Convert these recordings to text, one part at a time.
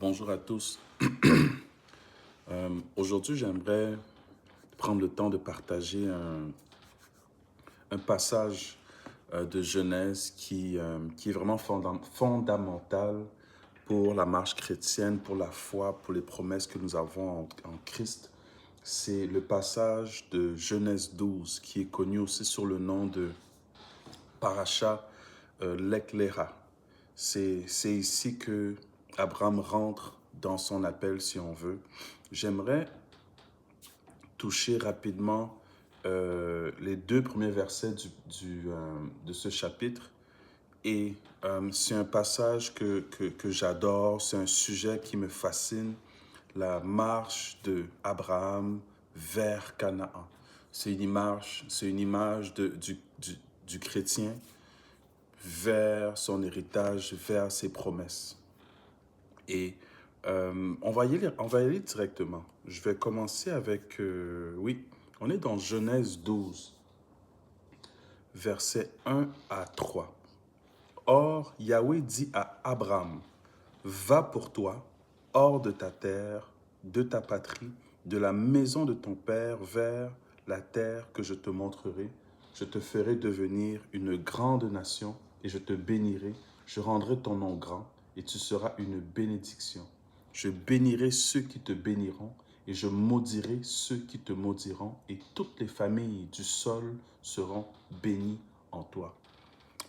Bonjour à tous. Aujourd'hui, j'aimerais prendre le temps de partager un passage de Genèse qui est vraiment fondamental pour la marche chrétienne, pour la foi, pour les promesses que nous avons en Christ. C'est le passage de Genèse 12 qui est connu aussi sur le nom de Parasha Lech-Lecha. C'est ici que Abraham rentre dans son appel, si on veut. J'aimerais toucher rapidement les deux premiers versets de ce chapitre. Et c'est un passage que j'adore, c'est un sujet qui me fascine, la marche de Abraham vers Canaan. C'est une image du chrétien vers son héritage, vers ses promesses. Et on va y aller directement. Je vais commencer avec, oui, on est dans Genèse 12, versets 1 à 3. Or, Yahweh dit à Abraham, va pour toi, hors de ta terre, de ta patrie, de la maison de ton père, vers la terre que je te montrerai. Je te ferai devenir une grande nation et je te bénirai. Je rendrai ton nom grand et tu seras une bénédiction. Je bénirai ceux qui te béniront et je maudirai ceux qui te maudiront et toutes les familles du sol seront bénies en toi.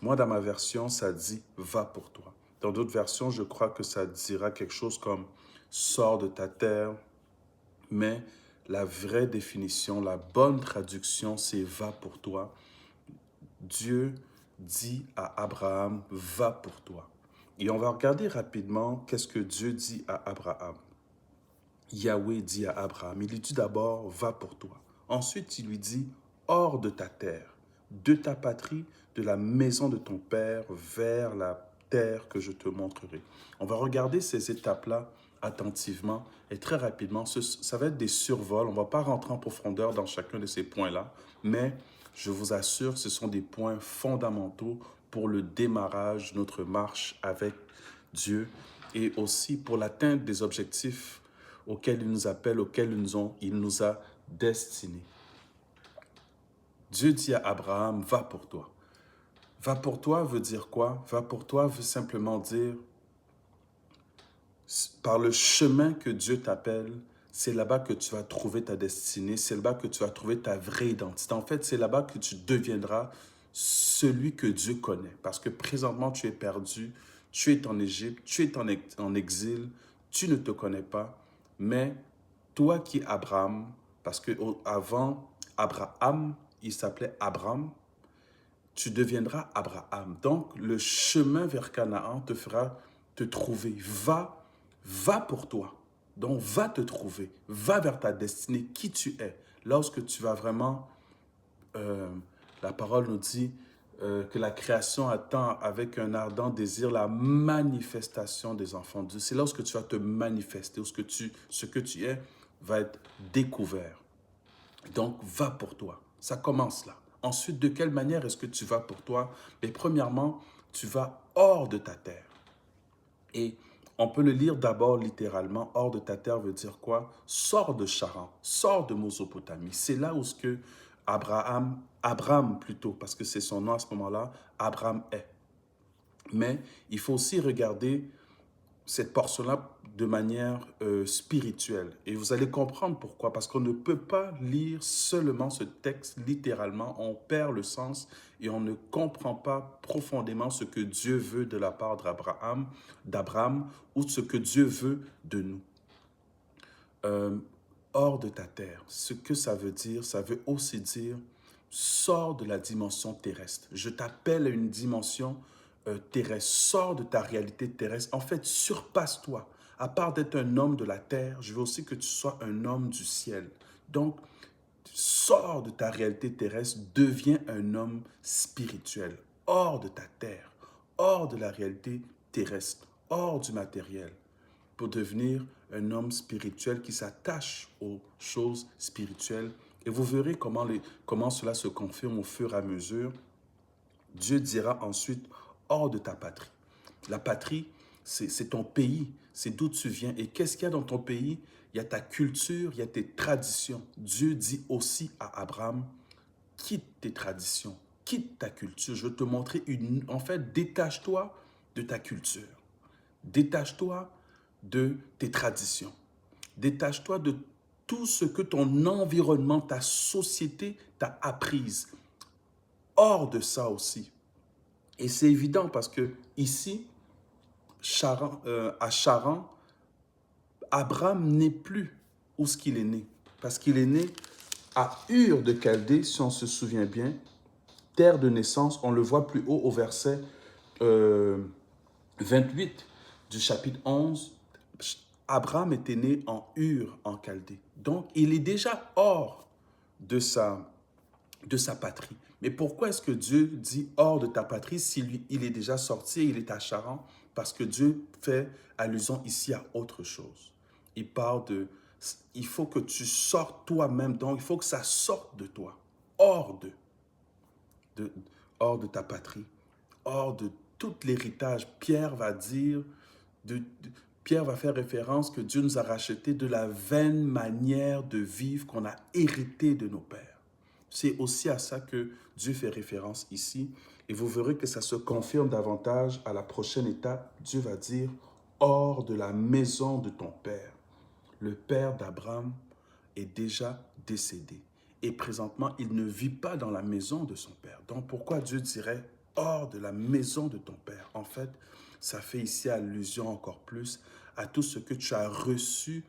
Moi, dans ma version, ça dit « va pour toi ». Dans d'autres versions, je crois que ça dira quelque chose comme « sors de ta terre ». Mais la vraie définition, la bonne traduction, c'est « va pour toi ». Dieu dit à Abraham « va pour toi ». Et on va regarder rapidement qu'est-ce que Dieu dit à Abraham. Yahweh dit à Abraham, il lui dit d'abord « va pour toi ». Ensuite, il lui dit « hors de ta terre, de ta patrie, de la maison de ton père, vers la terre que je te montrerai ». On va regarder ces étapes-là attentivement et très rapidement. Ça va être des survols. On ne va pas rentrer en profondeur dans chacun de ces points-là, mais je vous assure, ce sont des points fondamentaux pour le démarrage de notre marche avec Dieu et aussi pour l'atteinte des objectifs auxquels il nous appelle, auxquels il nous a destinés. Dieu dit à Abraham, va pour toi. Va pour toi veut dire quoi? Va pour toi veut simplement dire, par le chemin que Dieu t'appelle, c'est là-bas que tu vas trouver ta destinée, c'est là-bas que tu vas trouver ta vraie identité. En fait, c'est là-bas que tu deviendras celui que Dieu connaît. Parce que présentement, tu es perdu, tu es en Égypte, tu es en exil, tu ne te connais pas, mais toi qui es Abraham, parce qu'avant Abraham, il s'appelait Abraham, tu deviendras Abraham. Donc, le chemin vers Canaan te fera te trouver. Va pour toi. Donc, va te trouver. Va vers ta destinée, qui tu es. Lorsque tu vas vraiment, la parole nous dit que la création attend avec un ardent désir la manifestation des enfants de Dieu. C'est lorsque tu vas te manifester, où ce que tu es va être découvert. Donc, va pour toi. Ça commence là. Ensuite, de quelle manière est-ce que tu vas pour toi? Mais premièrement, tu vas hors de ta terre. Et on peut le lire d'abord littéralement. Hors de ta terre veut dire quoi? Sors de Charan, sors de Mésopotamie. C'est là où ce que Abraham plutôt, parce que c'est son nom à ce moment-là, Abraham est. Mais il faut aussi regarder cette portion-là de manière spirituelle. Et vous allez comprendre pourquoi. Parce qu'on ne peut pas lire seulement ce texte littéralement. On perd le sens et on ne comprend pas profondément ce que Dieu veut de la part d'Abraham ou ce que Dieu veut de nous. Hors de ta terre, ce que ça veut aussi dire, sors de la dimension terrestre. Je t'appelle à une dimension terrestre. Sors de ta réalité terrestre. En fait, surpasse-toi. À part d'être un homme de la terre, je veux aussi que tu sois un homme du ciel. Donc, sors de ta réalité terrestre, deviens un homme spirituel, hors de ta terre, hors de la réalité terrestre, hors du matériel, pour devenir un homme spirituel qui s'attache aux choses spirituelles. Et vous verrez comment cela se confirme au fur et à mesure. Dieu dira ensuite, hors de ta patrie. La patrie, c'est ton pays, c'est d'où tu viens. Et qu'est-ce qu'il y a dans ton pays? Il y a ta culture, il y a tes traditions. Dieu dit aussi à Abraham, quitte tes traditions, quitte ta culture. Je veux te montrer En fait, détache-toi de ta culture. Détache-toi de tes traditions. Détache-toi de tout ce que ton environnement, ta société t'a apprise. Hors de ça aussi. Et c'est évident parce que ici, à Charan, Abraham n'est plus où ce qu'il est né. Parce qu'il est né à Ur de Chaldée, si on se souvient bien, terre de naissance, on le voit plus haut au verset 28 du chapitre 11. Abraham était né en Ur en Chaldée. Donc, il est déjà hors de sa patrie. Mais pourquoi est-ce que Dieu dit hors de ta patrie si lui, il est déjà sorti et il est à Charan? Parce que Dieu fait allusion ici à autre chose. Il parle de, il faut que tu sortes toi-même, donc il faut que ça sorte de toi, hors de, hors de ta patrie, hors de tout l'héritage. Pierre va dire, Pierre va faire référence que Dieu nous a rachetés de la vaine manière de vivre qu'on a hérité de nos pères. C'est aussi à ça que Dieu fait référence ici. Et vous verrez que ça se confirme davantage à la prochaine étape. Dieu va dire, hors de la maison de ton père. Le père d'Abraham est déjà décédé. Et présentement, il ne vit pas dans la maison de son père. Donc, pourquoi Dieu dirait hors de la maison de ton père? En fait, ça fait ici allusion encore plus à tout ce que tu as reçu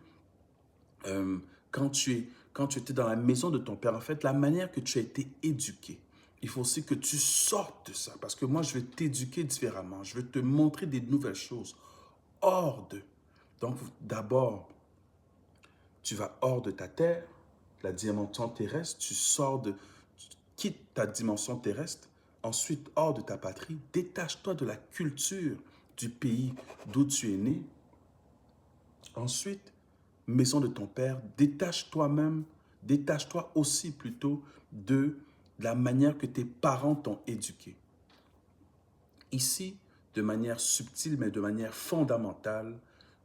quand tu étais dans la maison de ton père. En fait, la manière que tu as été éduqué. Il faut aussi que tu sortes de ça. Parce que moi, je vais t'éduquer différemment. Je vais te montrer des nouvelles choses hors de. Donc, d'abord, tu vas hors de ta terre, la dimension terrestre, tu quittes ta dimension terrestre, ensuite hors de ta patrie, détache-toi de la culture du pays d'où tu es né. Ensuite, maison de ton père, détache-toi aussi plutôt de la manière que tes parents t'ont éduqué. Ici, de manière subtile, mais de manière fondamentale,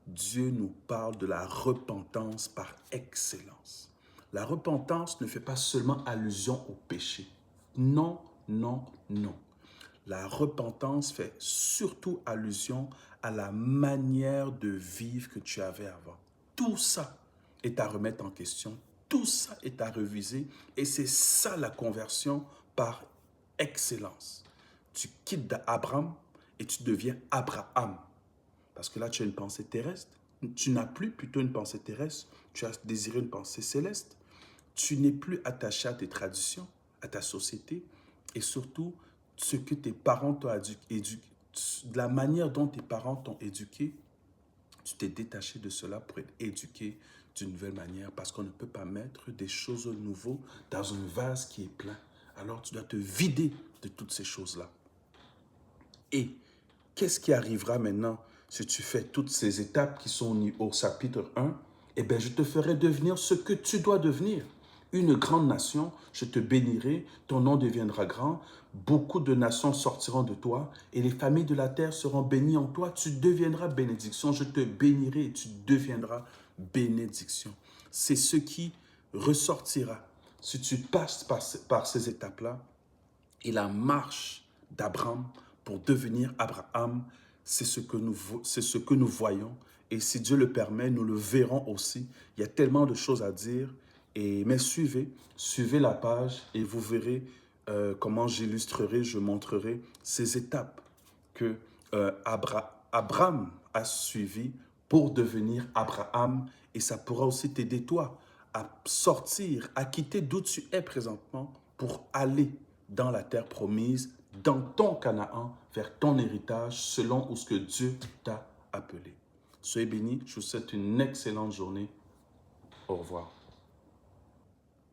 Dieu nous parle de la repentance par excellence. La repentance ne fait pas seulement allusion au péché. Non, non, non. La repentance fait surtout allusion à la manière de vivre que tu avais avant. Tout ça est à remettre en question. Tout ça est à reviser. Et c'est ça la conversion par excellence. Tu quittes Abraham et tu deviens Abraham. Parce que là, tu as une pensée terrestre. Tu n'as plus plutôt une pensée terrestre. Tu as désiré une pensée céleste. Tu n'es plus attaché à tes traditions, à ta société. Et surtout, ce que tes parents t'ont éduqué, de la manière dont tes parents t'ont éduqué, tu t'es détaché de cela pour être éduqué d'une nouvelle manière. Parce qu'on ne peut pas mettre des choses nouvelles dans un vase qui est plein. Alors, tu dois te vider de toutes ces choses-là. Et qu'est-ce qui arrivera maintenant si tu fais toutes ces étapes qui sont au chapitre 1? Eh bien, je te ferai devenir ce que tu dois devenir. Une grande nation, je te bénirai, ton nom deviendra grand, beaucoup de nations sortiront de toi et les familles de la terre seront bénies en toi. Tu deviendras bénédiction, je te bénirai et tu deviendras bénédiction. C'est ce qui ressortira si tu passes par ces étapes-là. Et la marche d'Abraham pour devenir Abraham, c'est ce que nous voyons. Et si Dieu le permet, nous le verrons aussi. Il y a tellement de choses à dire. Mais suivez la page et vous verrez comment j'illustrerai, je montrerai ces étapes que Abraham a suivies pour devenir Abraham. Et ça pourra aussi t'aider, toi, à sortir, à quitter d'où tu es présentement pour aller dans la terre promise, dans ton Canaan, vers ton héritage, selon où ce que Dieu t'a appelé. Soyez bénis, je vous souhaite une excellente journée. Au revoir.